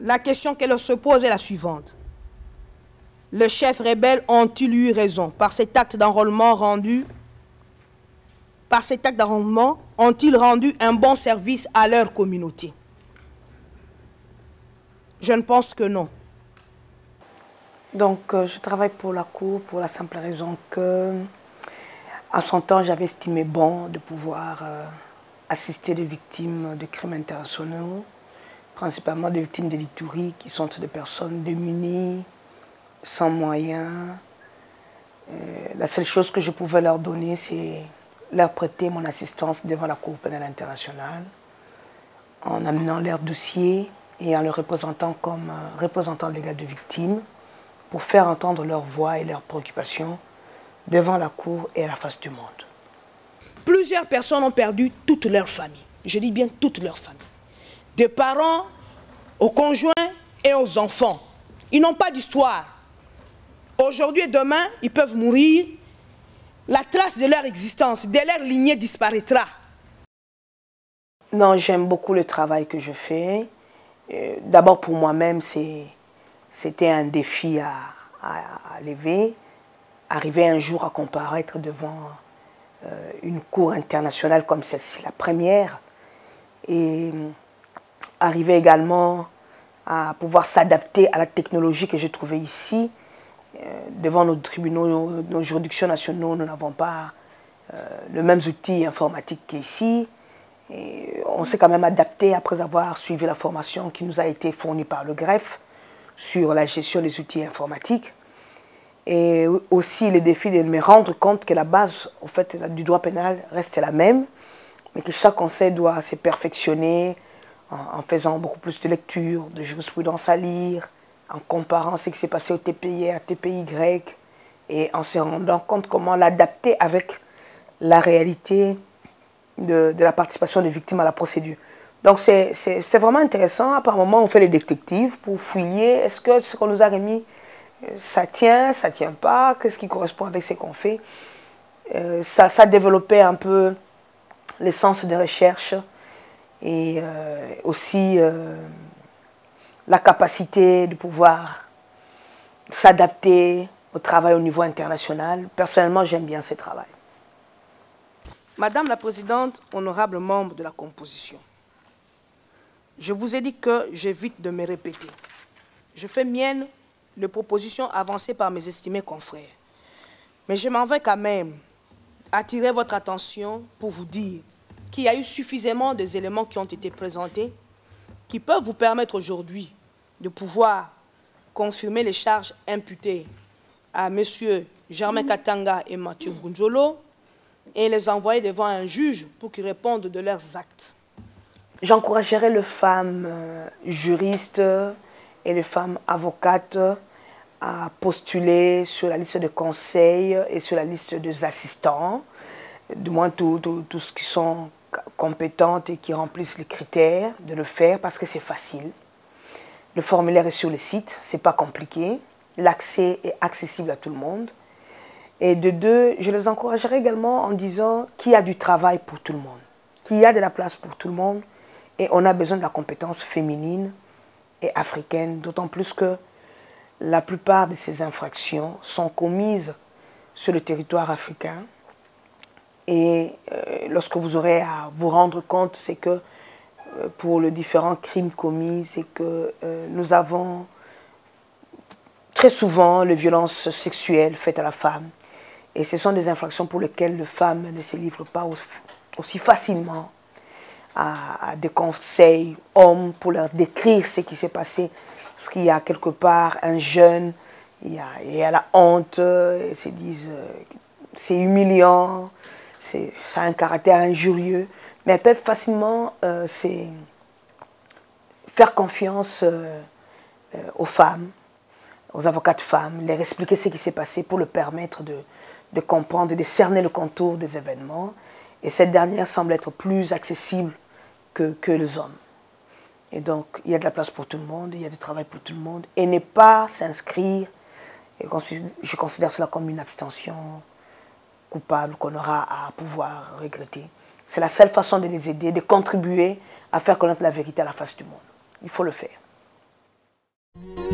La question qu'elle se pose est la suivante. Les chefs rebelles ont-ils eu raison par cet acte d'enrôlement rendu? Par cet acte d'enrôlement, ont-ils rendu un bon service à leur communauté? Je ne pense que non. Donc, je travaille pour la Cour pour la simple raison que, à son temps, j'avais estimé bon de pouvoir assister des victimes de crimes internationaux, principalement des victimes de l'Ituri, qui sont des personnes démunies, sans moyens. La seule chose que je pouvais leur donner, c'est leur prêter mon assistance devant la Cour pénale internationale, en amenant leur dossier et en le représentant comme représentant légal de victimes, pour faire entendre leur voix et leurs préoccupations devant la Cour et à la face du monde. Plusieurs personnes ont perdu toute leur famille. Je dis bien toute leur famille. Des parents aux conjoints et aux enfants. Ils n'ont pas d'histoire. Aujourd'hui et demain, ils peuvent mourir. La trace de leur existence, de leur lignée disparaîtra. Non, j'aime beaucoup le travail que je fais. D'abord pour moi-même, c'était un défi à lever. Arriver un jour à comparaître devant une cour internationale comme celle-ci, la première. Et arriver également à pouvoir s'adapter à la technologie que j'ai trouvée ici. Devant nos tribunaux, nos juridictions nationaux, nous n'avons pas les mêmes outils informatiques qu'ici. Et on s'est quand même adapté après avoir suivi la formation qui nous a été fournie par le greffe sur la gestion des outils informatiques. Et aussi le défi de me rendre compte que la base au fait, du droit pénal reste la même, mais que chaque conseil doit se perfectionner en faisant beaucoup plus de lecture, de jurisprudence à lire, en comparant ce qui s'est passé au TPI à TPY et en se rendant compte comment l'adapter avec la réalité de la participation des victimes à la procédure. Donc c'est vraiment intéressant. Par moment, on fait les détectives pour fouiller. Est-ce que ce qu'on nous a remis, ça tient pas? Qu'est-ce qui correspond avec ce qu'on fait? Ça développait un peu le sens de recherche et aussi la capacité de pouvoir s'adapter au travail au niveau international. Personnellement, j'aime bien ce travail. Madame la Présidente, honorable membre de la composition, je vous ai dit que j'évite de me répéter. Je fais mienne les propositions avancées par mes estimés confrères. Mais je m'en vais quand même attirer votre attention pour vous dire qu'il y a eu suffisamment d'éléments qui ont été présentés qui peuvent vous permettre aujourd'hui de pouvoir confirmer les charges imputées à M. Germain Katanga et Mathieu Ngunjolo et les envoyer devant un juge pour qu'ils répondent de leurs actes. J'encouragerais les femmes juristes et les femmes avocates à postuler sur la liste de conseils et sur la liste des assistants, du moins tous ceux qui sont compétentes et qui remplissent les critères de le faire parce que c'est facile. Le formulaire est sur le site, c'est pas compliqué. L'accès est accessible à tout le monde. Et de deux, je les encouragerai également en disant qu'il y a du travail pour tout le monde, qu'il y a de la place pour tout le monde et on a besoin de la compétence féminine et africaine, d'autant plus que la plupart de ces infractions sont commises sur le territoire africain. Et lorsque vous aurez à vous rendre compte, c'est que pour les différents crimes commis, c'est que nous avons très souvent les violences sexuelles faites à la femme. Et ce sont des infractions pour lesquelles les femmes ne se livrent pas aussi facilement à des conseils hommes pour leur décrire ce qui s'est passé. Parce qu'il y a quelque part un jeune, il y a la honte, ils se disent c'est humiliant, ça a un caractère injurieux, mais elles peuvent facilement faire confiance aux femmes, aux avocates femmes, leur expliquer ce qui s'est passé pour leur permettre de comprendre, de cerner le contour des événements. Et cette dernière semble être plus accessible que les hommes. Et donc, il y a de la place pour tout le monde, il y a du travail pour tout le monde. Et ne pas s'inscrire, je considère cela comme une abstention coupable qu'on aura à pouvoir regretter. C'est la seule façon de les aider, de contribuer à faire connaître la vérité à la face du monde. Il faut le faire. Thank you.